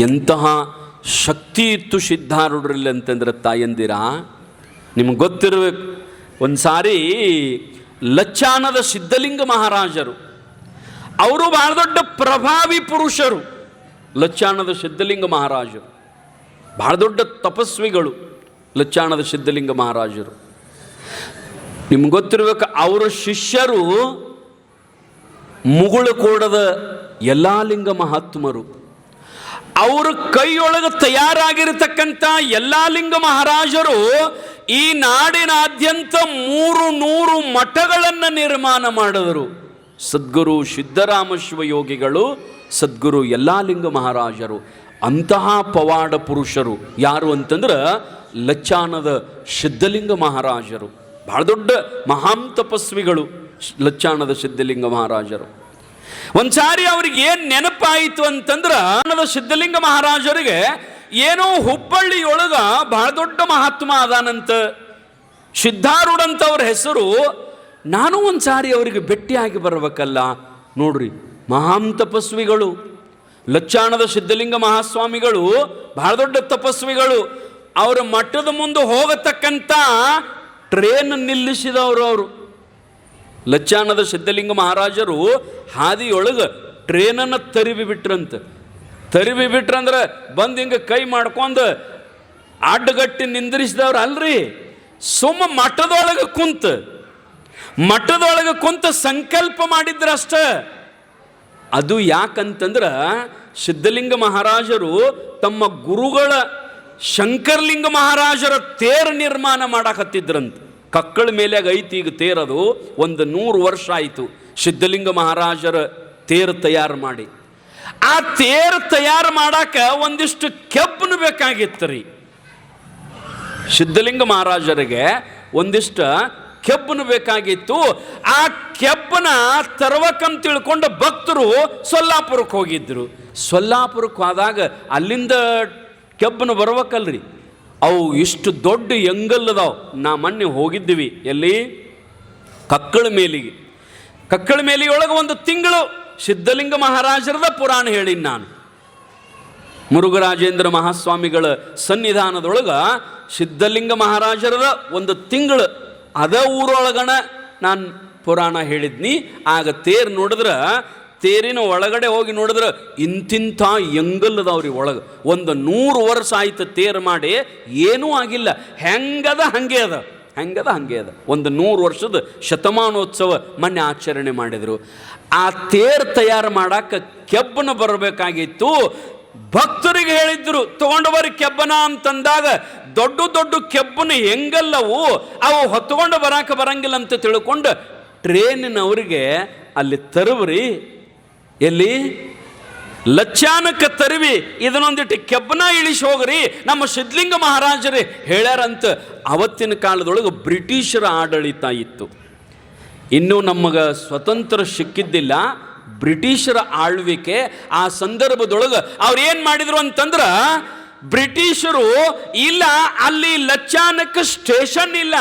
ಎಂತಹ ಶಕ್ತಿ ಇತ್ತು ಸಿದ್ಧಾರೂಢರಲ್ಲಿ ಅಂತಂದ್ರೆ ತಾಯಂದಿರ, ನಿಮಗೆ ಗೊತ್ತಿರಬೇಕು. ಒಂದು ಸಾರಿ ಲಚ್ಚಾನದ ಸಿದ್ಧಲಿಂಗ ಮಹಾರಾಜರು, ಅವರು ಬಹಳ ದೊಡ್ಡ ಪ್ರಭಾವಿ ಪುರುಷರು. ಲಚ್ಚಾನದ ಸಿದ್ಧಲಿಂಗ ಮಹಾರಾಜರು ಬಹಳ ದೊಡ್ಡ ತಪಸ್ವಿಗಳು. ಲಚ್ಚಾನದ ಸಿದ್ಧಲಿಂಗ ಮಹಾರಾಜರು ನಿಮ್ಗೆ ಗೊತ್ತಿರಬೇಕು, ಅವರ ಶಿಷ್ಯರು ಮುಗುಳು ಕೂಡದ ಯಲ್ಲಾಲಿಂಗ ಮಹಾತ್ಮರು. ಅವರ ಕೈಯೊಳಗೆ ತಯಾರಾಗಿರತಕ್ಕಂಥ ಯಲ್ಲಾಲಿಂಗ ಮಹಾರಾಜರು ಈ ನಾಡಿನಾದ್ಯಂತ 300 ಮಠಗಳನ್ನು ನಿರ್ಮಾಣ ಮಾಡಿದರು. ಸದ್ಗುರು ಸಿದ್ದರಾಮ ಶಿವಯೋಗಿಗಳು, ಸದ್ಗುರು ಯಲ್ಲಾಲಿಂಗ ಮಹಾರಾಜರು. ಅಂತಹ ಪವಾಡ ಪುರುಷರು ಯಾರು ಅಂತಂದ್ರೆ ಲಚ್ಚಾನದ ಸಿದ್ಧಲಿಂಗ ಮಹಾರಾಜರು. ಬಹಳ ದೊಡ್ಡ ಮಹಾನ್ ತಪಸ್ವಿಗಳು ಲಚ್ಚಾನದ ಸಿದ್ಧಲಿಂಗ ಮಹಾರಾಜರು. ಒಂದ್ಸಾರಿ ಅವ್ರಿಗೆ ಏನು ನೆನಪಾಯಿತು ಅಂತಂದ್ರೆ, ಸಿದ್ಧಲಿಂಗ ಮಹಾರಾಜರಿಗೆ ಏನೋ ಹುಬ್ಬಳ್ಳಿಯೊಳಗ ಬಹಳ ದೊಡ್ಡ ಮಹಾತ್ಮ ಅದಾನಂತ, ಸಿದ್ಧಾರೂಢ ಅಂತ ಅವ್ರ ಹೆಸರು. ನಾನು ಒಂದ್ಸಾರಿ ಅವರಿಗೆ ಭೇಟಿಯಾಗಿ ಬರ್ಬೇಕಲ್ಲ. ನೋಡ್ರಿ, ಮಹಾನ್ ತಪಸ್ವಿಗಳು ಲಚ್ಚಾನದ ಸಿದ್ಧಲಿಂಗ ಮಹಾಸ್ವಾಮಿಗಳು ಬಹಳ ದೊಡ್ಡ ತಪಸ್ವಿಗಳು. ಅವರ ಮಠದ ಮುಂದೆ ಹೋಗತಕ್ಕಂಥ ಟ್ರೇನ್ ನಿಲ್ಲಿಸಿದವರು ಅವರು. ಲಚ್ಚಾನದ ಸಿದ್ಧಲಿಂಗ ಮಹಾರಾಜರು ಹಾದಿಯೊಳಗೆ ಟ್ರೇನನ್ನು ತರಿವಿ ಬಿಟ್ರಂದ್ರೆ ಬಂದು ಹಿಂಗೆ ಕೈ ಮಾಡ್ಕೊಂಡು ಅಡ್ಡಗಟ್ಟಿ ನಿಂದ್ರಿಸಿದವ್ರು ಅಲ್ರಿ, ಸುಮ್ಮ ಮಠದೊಳಗೆ ಕುಂತ ಸಂಕಲ್ಪ ಮಾಡಿದ್ರಷ್ಟ. ಅದು ಯಾಕಂತಂದ್ರೆ ಸಿದ್ಧಲಿಂಗ ಮಹಾರಾಜರು ತಮ್ಮ ಗುರುಗಳ ಶಂಕರಲಿಂಗ ಮಹಾರಾಜರ ತೇರು ನಿರ್ಮಾಣ ಮಾಡಕತ್ತಿದ್ರಂತ. ಕಕ್ಕಳ ಮೇಲೆ ಐತಿ ಈಗ ತೇರದು. 100 ವರ್ಷ ಆಯಿತು ಸಿದ್ಧಲಿಂಗ ಮಹಾರಾಜರ ತೇರು ತಯಾರು ಮಾಡಿ. ಆ ತೇರು ತಯಾರು ಮಾಡಾಕ ಒಂದಿಷ್ಟು ಕೆಬ್ಬನು ಬೇಕಾಗಿತ್ತು ರೀ. ಸಿದ್ಧಲಿಂಗ ಮಹಾರಾಜರಿಗೆ ಒಂದಿಷ್ಟು ಕೆಬ್ಬನು ಬೇಕಾಗಿತ್ತು. ಆ ಕೆಬ್ಬನ ತರ್ವಕಂತ ತಿಳ್ಕೊಂಡು ಭಕ್ತರು ಸೊಲ್ಲಾಪುರಕ್ಕೆ ಹೋಗಿದ್ರು. ಸೊಲ್ಲಾಪುರಕ್ಕೆ ಹೋದಾಗ ಅಲ್ಲಿಂದ ಕೆಬ್ಬನು ಬರ್ಬೇಕಲ್ರಿ, ಅವು ಇಷ್ಟು ದೊಡ್ಡ ಎಂಗಲ್ಲದಾವ್. ನಾ ಮೊನ್ನೆ ಹೋಗಿದ್ದೀವಿ ಎಲ್ಲಿ, ಕಕ್ಕಳ ಮೇಲಿಗೆ ಒಂದು ತಿಂಗಳು ಸಿದ್ಧಲಿಂಗ ಮಹಾರಾಜರದ ಪುರಾಣ ಹೇಳಿನಿ ನಾನು. ಮುರುಘರಾಜೇಂದ್ರ ಮಹಾಸ್ವಾಮಿಗಳ ಸನ್ನಿಧಾನದೊಳಗ ಸಿದ್ಧಲಿಂಗ ಮಹಾರಾಜರದ ಒಂದು ತಿಂಗಳು ಅದ ಊರೊಳಗಣ ನಾನು ಪುರಾಣ ಹೇಳಿದ್ನಿ. ಆಗ ತೇರು ನೋಡಿದ್ರೆ, ತೇರಿನ ಒಳಗಡೆ ಹೋಗಿ ನೋಡಿದ್ರೆ ಇಂತಿಂಥ ಎಂಗಲ್ಲದವ್ರಿ ಒಳಗೆ. 100 ವರ್ಷ ಆಯ್ತು ತೇರು ಮಾಡಿ, ಏನೂ ಆಗಿಲ್ಲ. ಹೆಂಗದ ಹಂಗೆ ಅದ. 100 ವರ್ಷದ ಶತಮಾನೋತ್ಸವ ಮೊನ್ನೆ ಆಚರಣೆ ಮಾಡಿದರು. ಆ ತೇರು ತಯಾರು ಮಾಡಕ್ಕೆ ಕೆಬ್ಬನ ಬರಬೇಕಾಗಿತ್ತು. ಭಕ್ತರಿಗೆ ಹೇಳಿದ್ರು ತಗೊಂಡು ಬರ್ರಿ ಕೆಬ್ಬನ ಅಂತಂದಾಗ, ದೊಡ್ಡ ಕೆಬ್ಬನ ಹೆಂಗಲ್ಲವು, ಅವು ಹೊತ್ಕೊಂಡು ಬರಂಗಿಲ್ಲ ಅಂತ ತಿಳ್ಕೊಂಡು ಟ್ರೇನಿನವರಿಗೆ ಅಲ್ಲಿ ತರುವ್ರಿ. ಎಲ್ಲಿ ಲಚ್ಚಾನಕ್ಕೆ ತರುವಿ, ಇದನ್ನೊಂದಿಟ್ಟು ಕೆಬ್ಬನ ಇಳಿಸಿ ಹೋಗ್ರಿ, ನಮ್ಮ ಸಿದ್ಧಲಿಂಗ ಮಹಾರಾಜರೇ ಹೇಳ್ಯಾರಂತ. ಅವತ್ತಿನ ಕಾಲದೊಳಗೆ ಬ್ರಿಟಿಷರ ಆಡಳಿತ ಇತ್ತು. ಇನ್ನೂ ನಮಗೆ ಸ್ವತಂತ್ರ ಸಿಕ್ಕಿದ್ದಿಲ್ಲ. ಬ್ರಿಟಿಷರ ಆಳ್ವಿಕೆ. ಆ ಸಂದರ್ಭದೊಳಗೆ ಅವ್ರು ಏನು ಮಾಡಿದ್ರು ಅಂತಂದ್ರೆ, ಬ್ರಿಟಿಷರು ಇಲ್ಲ, ಅಲ್ಲಿ ಲಚ್ಚಾನಕ್ಕೆ ಸ್ಟೇಷನ್ ಇಲ್ಲ,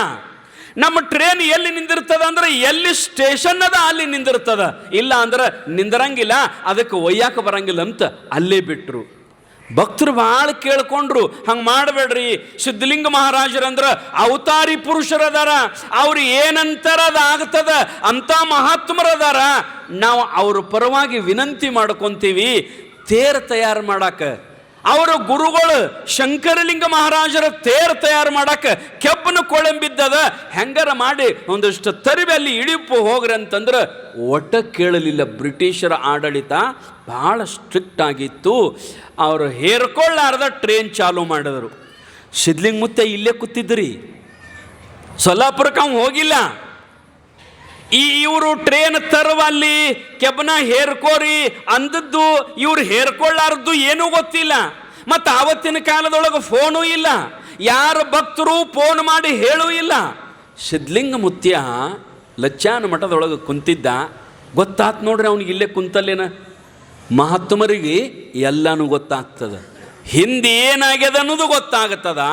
ನಮ್ಮ ಟ್ರೇನ್ ಎಲ್ಲಿ ನಿಂದಿರ್ತದ ಅಂದ್ರೆ ಎಲ್ಲಿ ಸ್ಟೇಷನ್ ಅದ ಅಲ್ಲಿ ನಿಂದಿರ್ತದ, ಇಲ್ಲ ಅಂದ್ರೆ ನಿಂದಿರಂಗಿಲ್ಲ, ಅದಕ್ಕೆ ಒಯ್ಯಾಕ ಬರಂಗಿಲ್ಲ ಅಂತ ಅಲ್ಲೇ ಬಿಟ್ರು. ಭಕ್ತರು ಭಾಳ ಕೇಳ್ಕೊಂಡ್ರು, ಹಂಗೆ ಮಾಡಬೇಡ್ರಿ, ಸಿದ್ಧಲಿಂಗ ಮಹಾರಾಜರಂದ್ರೆ ಅವತಾರಿ ಪುರುಷರದಾರ, ಅವ್ರು ಏನಂತಾರ ಅದಾಗ್ತದ, ಅಂಥ ಮಹಾತ್ಮರದಾರ, ನಾವು ಅವ್ರ ಪರವಾಗಿ ವಿನಂತಿ ಮಾಡ್ಕೊತೀವಿ ತೇರು ತಯಾರು ಮಾಡಾಕ. ಅವರ ಗುರುಗಳು ಶಂಕರಲಿಂಗ ಮಹಾರಾಜರ ತೇರು ತಯಾರು ಮಾಡಕ್ಕೆ ಕೆಬ್ಬನ ಕೊಳಂಬಿದ್ದದ, ಹೆಂಗಾರ ಮಾಡಿ ಒಂದಷ್ಟು ತರಿವೆ ಅಲ್ಲಿ ಇಳಿಪು ಹೋಗ್ರಿ ಅಂತಂದ್ರೆ ಒಟ್ಟ ಕೇಳಲಿಲ್ಲ. ಬ್ರಿಟಿಷರ ಆಡಳಿತ ಭಾಳ ಸ್ಟ್ರಿಕ್ಟ್ ಆಗಿತ್ತು. ಅವರು ಹೇರ್ಕೊಳ್ಳಾರ್ದ ಟ್ರೇನ್ ಚಾಲೂ ಮಾಡಿದ್ರು. ಸಿದ್ಧಲಿಂಗ ಮುತ್ತೆ ಇಲ್ಲೇ ಕೂತಿದ್ರಿ, ಸೊಲ್ಲಾಪುರಕ್ಕೆ ಅವ್ನು ಹೋಗಿಲ್ಲ. ಇವರು ಟ್ರೇನ್ ತರುವ ಅಲ್ಲಿ ಕೆಬ್ಬನ ಹೇರ್ಕೋರಿ ಅಂದದ್ದು ಇವ್ರು ಹೇರ್ಕೊಳ್ಳಾರದ್ದು ಏನೂ ಗೊತ್ತಿಲ್ಲ. ಮತ್ತು ಆವತ್ತಿನ ಕಾಲದೊಳಗೆ ಫೋನು ಇಲ್ಲ, ಯಾರು ಭಕ್ತರು ಫೋನ್ ಮಾಡಿ ಹೇಳೂ ಇಲ್ಲ. ಸಿದ್ಧಲಿಂಗ ಮುತ್ಯ ಲಚ್ಚಾನ ಮಠದೊಳಗೆ ಕುಂತಿದ್ದ. ಗೊತ್ತಾತ್ ನೋಡ್ರಿ ಅವನಿಗೆ ಇಲ್ಲೇ ಕುಂತಲ್ಲೇನ. ಮಹಾತ್ಮರಿಗೆ ಎಲ್ಲನೂ ಗೊತ್ತಾಗ್ತದ, ಹಿಂದೆ ಏನಾಗ್ಯದ ಅನ್ನೋದು ಗೊತ್ತಾಗ್ತದ,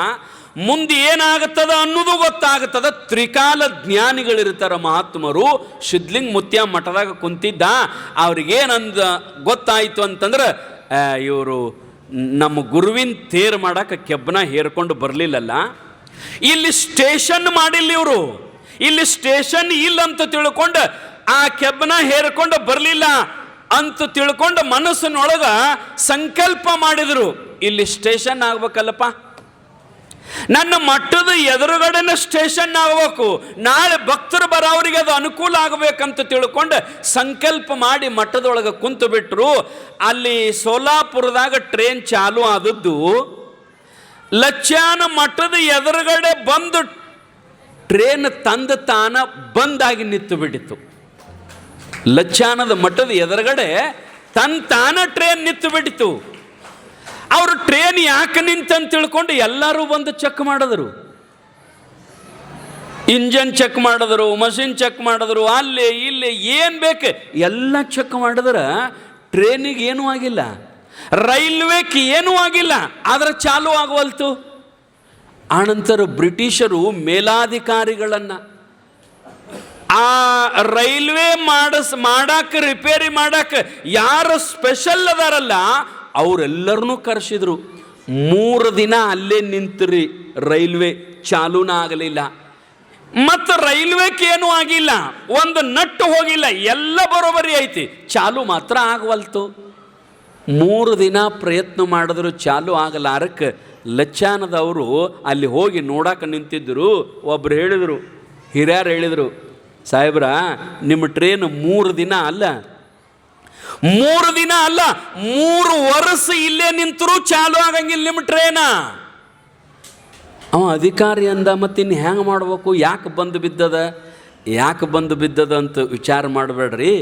ಮುಂದೆ ಏನಾಗುತ್ತದ ಅನ್ನೋದು ಗೊತ್ತಾಗುತ್ತದೆ. ತ್ರಿಕಾಲ ಜ್ಞಾನಿಗಳಿರ್ತಾರೆ ಮಹಾತ್ಮರು. ಸಿದ್ಧಲಿಂಗ ಮುತ್ಯ ಮಠದಾಗ ಕುಂತಿದ್ದ. ಅವ್ರಿಗೇನಂದ ಗೊತ್ತಾಯಿತು ಅಂತಂದ್ರೆ, ಇವರು ನಮ್ಮ ಗುರುವಿನ ತೇರು ಮಾಡಕ್ಕೆ ಕೆಬ್ಬನ ಹೇರ್ಕೊಂಡು ಬರಲಿಲ್ಲಲ್ಲ. ಇಲ್ಲಿ ಸ್ಟೇಷನ್ ಮಾಡಿಲ್ಲ ಇವರು. ಇಲ್ಲಿ ಸ್ಟೇಷನ್ ಇಲ್ಲ ಅಂತ ತಿಳ್ಕೊಂಡು ಆ ಕೆಬ್ಬನ ಹೇರ್ಕೊಂಡು ಬರಲಿಲ್ಲ ಅಂತ ತಿಳ್ಕೊಂಡು ಮನಸ್ಸಿನೊಳಗ ಸಂಕಲ್ಪ ಮಾಡಿದ್ರು, ಇಲ್ಲಿ ಸ್ಟೇಷನ್ ಆಗ್ಬೇಕಲ್ಲಪ್ಪ, ನನ್ನ ಮಠದ ಎದುರುಗಡೆನ ಸ್ಟೇಷನ್ ಆಗಬೇಕು, ನಾಳೆ ಭಕ್ತರು ಬರೋರಿಗೆ ಅದು ಅನುಕೂಲ ಆಗಬೇಕಂತ ತಿಳ್ಕೊಂಡು ಸಂಕಲ್ಪ ಮಾಡಿ ಮಠದೊಳಗೆ ಕುಂತು ಬಿಟ್ರು. ಅಲ್ಲಿ ಸೋಲಾಪುರದಾಗ ಟ್ರೈನ್ ಚಾಲು ಆದದ್ದು ಲಚ್ಚಾನ ಮಠದ ಎದುರುಗಡೆ ಬಂದು ಟ್ರೇನ್ ತಂದ ತಾನ ಬಂದಾಗಿ ನಿಂತು ಬಿಟ್ಟಿತ್ತು. ಲಚ್ಚಾನದ ಮಠದ ಎದುರುಗಡೆ ತಾನ ಟ್ರೇನ್ ನಿಂತು ಬಿಟ್ಟಿತ್ತು. ಅವರು ಟ್ರೇನ್ ಯಾಕೆ ನಿಂತಂತ ತಿಳ್ಕೊಂಡು ಎಲ್ಲರೂ ಬಂದು ಚೆಕ್ ಮಾಡಿದ್ರು, ಇಂಜನ್ ಚೆಕ್ ಮಾಡಿದ್ರು, ಮಷಿನ್ ಚೆಕ್ ಮಾಡಿದ್ರು, ಅಲ್ಲಿ ಇಲ್ಲಿ ಏನು ಬೇಕು ಎಲ್ಲ ಚೆಕ್ ಮಾಡಿದ್ರೆ ಟ್ರೇನಿಗೆ ಏನೂ ಆಗಿಲ್ಲ, ರೈಲ್ವೇಗೆ ಏನೂ ಆಗಿಲ್ಲ, ಆದರೆ ಚಾಲು ಆಗವಲ್ತು. ಆನಂತರ ಬ್ರಿಟಿಷರು ಮೇಲಾಧಿಕಾರಿಗಳನ್ನು ಆ ರೈಲ್ವೆ ಮಾಡಕ್ಕೆ ರಿಪೇರಿ ಮಾಡಕ್ಕೆ ಯಾರು ಸ್ಪೆಷಲ್ ಅದಾರಲ್ಲ ಅವರೆಲ್ಲರನ್ನೂ ಕರೆಸಿದ್ರು. 3 ದಿನ ಅಲ್ಲೇ ನಿಂತ್ರಿ, ರೈಲ್ವೆ ಚಾಲೂನ ಆಗಲಿಲ್ಲ. ಮತ್ತು ರೈಲ್ವೇಗೆ ಏನೂ ಆಗಿಲ್ಲ, ಒಂದು ನಟ್ಟು ಹೋಗಿಲ್ಲ, ಎಲ್ಲ ಬರೋಬರಿ ಐತಿ, ಚಾಲು ಮಾತ್ರ ಆಗವಲ್ತು. 3 ದಿನ ಪ್ರಯತ್ನ ಮಾಡಿದ್ರು, ಚಾಲು ಆಗಲಾರಕ್ಕೆ ಲಚ್ಚಾನದವರು ಅಲ್ಲಿ ಹೋಗಿ ನೋಡಕ್ಕೆ ನಿಂತಿದ್ದರು. ಒಬ್ರು ಹೇಳಿದರು, ಹಿರಿಯರು ಹೇಳಿದರು, ಸಾಹೇಬ್ರ ನಿಮ್ಮ ಟ್ರೇನ್ 3 ದಿನ ಅಲ್ಲ 3 ವರ್ಷ ಇಲ್ಲೇ ನಿಂತರೂ ಚಾಲು ಆಗಂಗಿಲ್ಲ ನಿಮ್ಮ ಟ್ರೇನ. ಅವ ಅಧಿಕಾರಿ ಅಂದ, ಮತ್ತಿನ್ನು ಹೆಂಗೆ ಮಾಡ್ಬೇಕು, ಯಾಕೆ ಬಂದು ಬಿದ್ದದ ಅಂತ ವಿಚಾರ ಮಾಡಬೇಡ್ರಿ.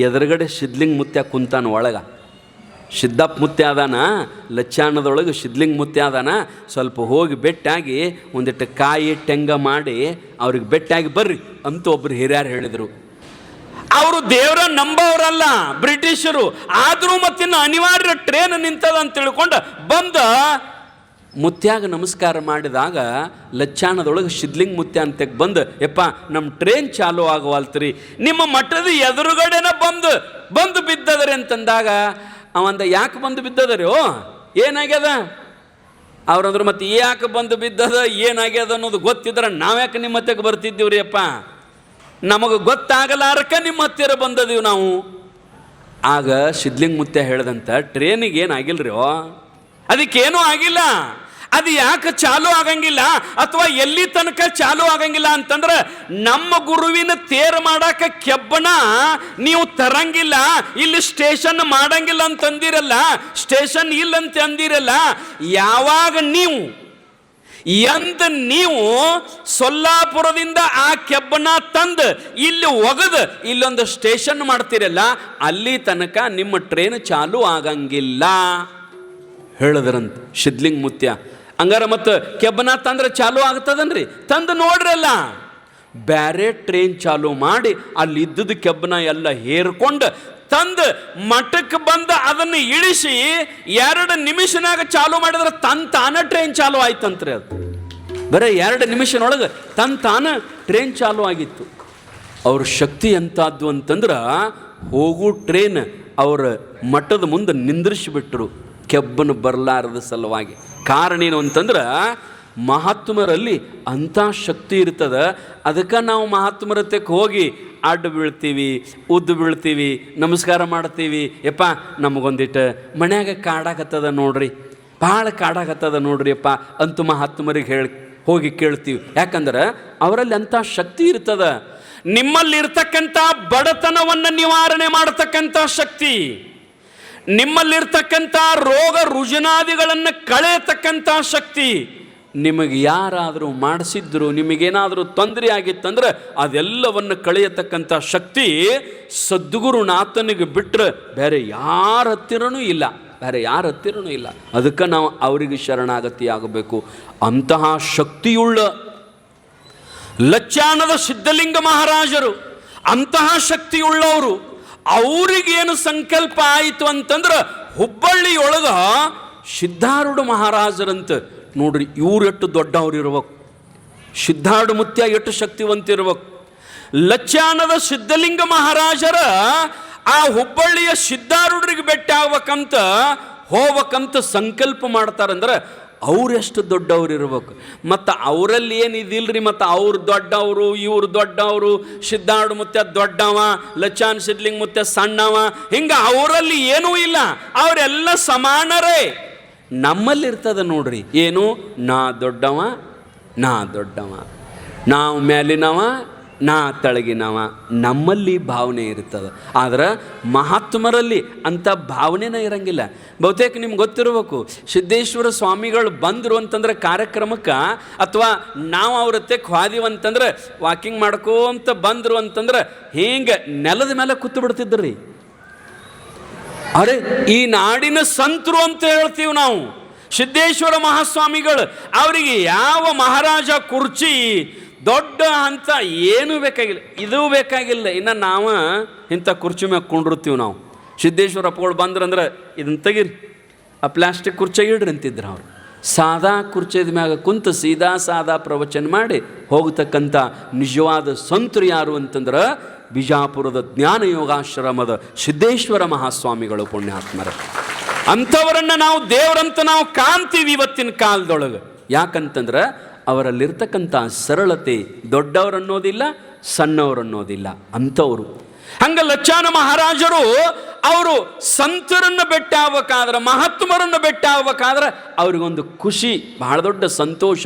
ಎದುರುಗಡೆ ಸಿದ್ಲಿಂಗ ಮುತ್ಯ ಕುಂತಾನ ಒಳಗೆ, ಸಿದ್ದಪ್ಪ ಮುತ್ಯ ಅದಾನ, ಲಚ್ಚಾನದೊಳಗೆ ಸಿದ್ಲಿಂಗ ಮುತ್ಯ ಅದಾನ, ಸ್ವಲ್ಪ ಹೋಗಿ ಬೆಟ್ಟಾಗಿ ಒಂದಿಟ್ಟು ಕಾಯಿ ಟೆಂಗ ಮಾಡಿ ಅವ್ರಿಗೆ ಬೆಟ್ಟಾಗಿ ಬರ್ರಿ ಅಂತ ಒಬ್ರು ಹಿರಿಯರು ಹೇಳಿದರು. ಅವರು ದೇವರ ನಂಬವರಲ್ಲ ಬ್ರಿಟಿಷರು, ಆದರೂ ಮತ್ತಿನ್ನು ಅನಿವಾರ್ಯ ಟ್ರೇನ್ ನಿಂತದ ಅಂತ ತಿಳ್ಕೊಂಡು ಬಂದ ಮುತ್ಯಾಗ ನಮಸ್ಕಾರ ಮಾಡಿದಾಗ ಲಚ್ಚಾನದೊಳಗೆ ಸಿದ್ಲಿಂಗ ಮುತ್ಯ ಅಂತ ಬಂದು, ಯಪ್ಪ ನಮ್ಮ ಟ್ರೇನ್ ಚಾಲು ಆಗವಲ್ತ್ರಿ, ನಿಮ್ಮ ಮಠದ ಎದುರುಗಡೆನ ಬಂದು ಬಿದ್ದದ್ರಿ ಅಂತಂದಾಗ ಅವಂದ, ಯಾಕೆ ಬಂದು ಬಿದ್ದದ್ರಿ, ಏನಾಗ್ಯದ? ಅವ್ರಂದ್ರು, ಮತ್ತೆ ಯಾಕೆ ಬಂದು ಬಿದ್ದದ ಏನಾಗ್ಯದ ಅನ್ನೋದು ಗೊತ್ತಿದ್ರೆ ನಾವ್ಯಾಕೆ ನಿಮ್ಮ ಹತ್ತಿರ ಬರ್ತಿದ್ದೀವ್ರಿ ಅಪ್ಪ, ನಮಗೆ ಗೊತ್ತಾಗಲಾರಕ್ಕೆ ನಿಮ್ಮ ಹತ್ತಿರ ಬಂದದೀವಿ ನಾವು. ಆಗ ಸಿದ್ಲಿಂಗ ಮುತ್ಯ ಹೇಳ್ದಂತ, ಟ್ರೇನಿಗೆ ಏನಾಗಿಲ್ರಿ, ಅದಕ್ಕೇನೂ ಆಗಿಲ್ಲ, ಅದು ಯಾಕೆ ಚಾಲು ಆಗಂಗಿಲ್ಲ ಅಥವಾ ಎಲ್ಲಿ ತನಕ ಚಾಲು ಆಗಂಗಿಲ್ಲ ಅಂತಂದ್ರೆ ನಮ್ಮ ಗುರುವಿನ ತೇರು ಮಾಡಕ್ಕೆ ಕೆಬ್ಬನ ನೀವು ತರಂಗಿಲ್ಲ, ಇಲ್ಲಿ ಸ್ಟೇಷನ್ ಮಾಡಂಗಿಲ್ಲ ಅಂತಂದಿರಲ್ಲ, ಸ್ಟೇಷನ್ ಇಲ್ಲ ಅಂತ ಅಂದಿರಲ್ಲ. ಯಾವಾಗ ನೀವು ಸೊಲ್ಲಾಪುರದಿಂದ ಆ ಕೆಬ್ಬನ ತಂದು ಇಲ್ಲಿ ಒಗದು ಇಲ್ಲೊಂದು ಸ್ಟೇಷನ್ ಮಾಡ್ತಿರಲ್ಲ, ಅಲ್ಲಿ ತನಕ ನಿಮ್ಮ ಟ್ರೇನ್ ಚಾಲು ಆಗಂಗಿಲ್ಲ ಹೇಳಿದ್ರಂತ ಸಿದ್ಲಿಂಗ ಮುತ್ಯ. ಹಂಗಾರ ಮತ್ತು ಕೆಬ್ಬನ ತಂದ್ರೆ ಚಾಲು ಆಗ್ತದನ್ರಿ, ತಂದು ನೋಡ್ರಲ್ಲ. ಬ್ಯಾರೆ ಟ್ರೈನ್ ಚಾಲು ಮಾಡಿ ಅಲ್ಲಿ ಇದ್ದದ ಕೆಬ್ಬನ ಎಲ್ಲ ಹೇರ್ಕೊಂಡು ತಂದು ಮಠಕ್ಕೆ ಬಂದು ಅದನ್ನು ಇಳಿಸಿ 2 ನಿಮಿಷನಾಗ ಚಾಲು ಮಾಡಿದ್ರೆ ತಾನ ಟ್ರೈನ್ ಚಾಲು ಆಯ್ತಂತ್ರಿ. ಅದು ಬರೀ 2 ನಿಮಿಷನೊಳಗೆ ತಾನ ಟ್ರೈನ್ ಚಾಲು ಆಗಿತ್ತು. ಅವ್ರ ಶಕ್ತಿ ಎಂಥದ್ದು ಅಂತಂದ್ರೆ ಹೋಗು ಟ್ರೈನ್ ಅವ್ರ ಮಠದ ಮುಂದೆ ನಿಂದ್ರಿಸಿಬಿಟ್ರು ಕೆಬ್ಬನ ಬರಲಾರದ ಸಲುವಾಗಿ. ಕಾರಣ ಏನು ಅಂತಂದ್ರೆ ಮಹಾತ್ಮರಲ್ಲಿ ಅಂಥ ಶಕ್ತಿ ಇರ್ತದೆ. ಅದಕ್ಕೆ ನಾವು ಮಹಾತ್ಮರತೆಗೆ ಹೋಗಿ ಅಡ್ಡ ಬೀಳ್ತೀವಿ, ಉದ್ದು ಬೀಳ್ತೀವಿ, ನಮಸ್ಕಾರ ಮಾಡ್ತೀವಿ. ಯಪ್ಪ ನಮಗೊಂದಿಟ್ಟು ಮನ್ಯಾಗ ಕಾಡಾಕತ್ತದ ನೋಡ್ರಿ, ಭಾಳ ಕಾಡಾಕತ್ತದ ನೋಡ್ರಿ ಅಪ್ಪ ಅಂತೂ ಮಹಾತ್ಮರಿಗೆ ಹೋಗಿ ಕೇಳ್ತೀವಿ. ಯಾಕಂದ್ರೆ ಅವರಲ್ಲಿ ಅಂಥ ಶಕ್ತಿ ಇರ್ತದ. ನಿಮ್ಮಲ್ಲಿರ್ತಕ್ಕಂಥ ಬಡತನವನ್ನು ನಿವಾರಣೆ ಮಾಡತಕ್ಕಂಥ ಶಕ್ತಿ, ನಿಮ್ಮಲ್ಲಿರ್ತಕ್ಕಂಥ ರೋಗ ರುಜಿನಾದಿಗಳನ್ನು ಕಳೆಯತಕ್ಕಂಥ ಶಕ್ತಿ, ನಿಮಗೆ ಯಾರಾದರೂ ಮಾಡಿಸಿದ್ರು, ನಿಮಗೇನಾದರೂ ತೊಂದರೆ ಆಗಿತ್ತಂದ್ರೆ ಅದೆಲ್ಲವನ್ನು ಕಳೆಯತಕ್ಕಂಥ ಶಕ್ತಿ ಸದ್ಗುರುನಾಥನಿಗೆ ಬಿಟ್ಟರೆ ಬೇರೆ ಯಾರ ಹತ್ತಿರನೂ ಇಲ್ಲ. ಅದಕ್ಕೆ ನಾವು ಅವರಿಗೆ ಶರಣಾಗತಿ ಆಗಬೇಕು. ಅಂತಹ ಶಕ್ತಿಯುಳ್ಳ ಲಚ್ಚಾನದ ಸಿದ್ಧಲಿಂಗ ಮಹಾರಾಜರು ಅಂತಹ ಶಕ್ತಿಯುಳ್ಳವರು. ಅವ್ರಿಗೇನು ಸಂಕಲ್ಪ ಆಯಿತು ಅಂತಂದ್ರೆ ಹುಬ್ಬಳ್ಳಿಯೊಳಗ ಸಿದ್ಧಾರೂಢ ಮಹಾರಾಜರಂತ ನೋಡ್ರಿ, ಇವ್ರು ಎಷ್ಟು ದೊಡ್ಡವ್ರು ಇರ್ಬೇಕು, ಸಿದ್ಧಾರೂಢ ಮುತ್ಯ ಎಷ್ಟು ಶಕ್ತಿವಂತ ಇರ್ಬೇಕು. ಲಚ್ಚಾನದ ಸಿದ್ಧಲಿಂಗ ಮಹಾರಾಜರ ಆ ಹುಬ್ಬಳ್ಳಿಯ ಸಿದ್ಧಾರೂಢರಿಗೆ ಭೇಟಿ ಆಗ್ಬೇಕಂತ ಹೋಗ್ಬೇಕಂತ ಸಂಕಲ್ಪ ಮಾಡ್ತಾರಂದ್ರೆ ಅವರೆಷ್ಟು ದೊಡ್ಡವ್ರು ಇರ್ಬೇಕು. ಮತ್ತು ಅವರಲ್ಲಿ ಏನಿದಿಲ್ರಿ, ಮತ್ತು ಅವ್ರು ದೊಡ್ಡವರು, ಇವ್ರು ದೊಡ್ಡವರು, ಸಿದ್ಧಾರೂಢ ಮುತ್ಯ ದೊಡ್ಡವ, ಲಚ್ಚಾನ್ ಸಿದ್ಲಿಂಗ ಮುತ್ಯ ಸಣ್ಣವ, ಹಿಂಗೆ ಅವರಲ್ಲಿ ಏನೂ ಇಲ್ಲ, ಅವರೆಲ್ಲ ಸಮಾನರೇ. ನಮ್ಮಲ್ಲಿರ್ತದ ನೋಡ್ರಿ ಏನು, ನಾ ದೊಡ್ಡವ, ನಾವು ಮೇಲಿನವ, ನಾ ತಳಗಿನವ, ನಮ್ಮಲ್ಲಿ ಭಾವನೆ ಇರ್ತದೆ. ಆದ್ರೆ ಮಹಾತ್ಮರಲ್ಲಿ ಅಂಥ ಭಾವನೆನೇ ಇರಂಗಿಲ್ಲ. ಬಹುತೇಕ ನಿಮ್ಗೆ ಗೊತ್ತಿರಬೇಕು, ಸಿದ್ದೇಶ್ವರ ಸ್ವಾಮಿಗಳು ಬಂದರು ಅಂತಂದ್ರೆ ಕಾರ್ಯಕ್ರಮಕ್ಕೆ, ಅಥವಾ ನಾವು ಅವ್ರ ತೆಕ್ ಹೋದಿವಂತಂದ್ರೆ ವಾಕಿಂಗ್ ಮಾಡ್ಕೋಂತ ಬಂದರು ಅಂತಂದ್ರೆ ಹಿಂಗೆ ನೆಲದ ಮೇಲೆ ಕೂತು ಬಿಡ್ತಿದ್ರಿ. ಅರೆ ಈ ನಾಡಿನ ಸಂತರು ಅಂತ ಹೇಳ್ತೀವಿ ನಾವು. ಸಿದ್ದೇಶ್ವರ ಮಹಾಸ್ವಾಮಿಗಳು ಅವರಿಗೆ ಯಾವ ಮಹಾರಾಜ ಕುರ್ಚಿ ದೊಡ್ಡ ಅಂತ ಏನೂ ಬೇಕಾಗಿಲ್ಲ, ಇದೂ ಬೇಕಾಗಿಲ್ಲ. ಇನ್ನು ನಾವು ಇಂಥ ಕುರ್ಚಿ ಮ್ಯಾಗ ಕೊಂಡಿರ್ತೀವಿ ನಾವು. ಸಿದ್ದೇಶ್ವರಪ್ಪಗಳು ಬಂದ್ರಂದ್ರೆ ಇದನ್ನು ತೆಗೀರಿ, ಆ ಪ್ಲಾಸ್ಟಿಕ್ ಕುರ್ಚಿ ಇಡ್ರಿ ಅಂತಿದ್ರು ಅವರು. ಸಾದಾ ಕುರ್ಚಿದ ಮ್ಯಾಗ ಕುಂತು ಸಾದಾ ಪ್ರವಚನ ಮಾಡಿ ಹೋಗ್ತಕ್ಕಂಥ ನಿಜವಾದ ಸಂತರು ಯಾರು ಅಂತಂದ್ರೆ ಬಿಜಾಪುರದ ಜ್ಞಾನ ಯೋಗಾಶ್ರಮದ ಸಿದ್ದೇಶ್ವರ ಮಹಾಸ್ವಾಮಿಗಳು, ಪುಣ್ಯಾತ್ಮರ. ಅಂಥವರನ್ನು ನಾವು ದೇವರಂತ ನಾವು ಕಾಣ್ತೀವಿ ಇವತ್ತಿನ ಕಾಲದೊಳಗೆ. ಯಾಕಂತಂದ್ರೆ ಅವರಲ್ಲಿರ್ತಕ್ಕಂಥ ಸರಳತೆ, ದೊಡ್ಡವರನ್ನೋದಿಲ್ಲ, ಸಣ್ಣವರನ್ನೋದಿಲ್ಲ ಅಂಥವರು. ಹಂಗೆ ಲಚ್ಚಾನ ಮಹಾರಾಜರು ಅವರು ಸಂತರನ್ನು ಭೇಟಿ ಆಗ್ಬೇಕಾದ್ರೆ, ಮಹಾತ್ಮರನ್ನು ಭೇಟಿ ಆಗ್ಬೇಕಾದ್ರೆ ಅವ್ರಿಗೊಂದು ಖುಷಿ, ಬಹಳ ದೊಡ್ಡ ಸಂತೋಷ.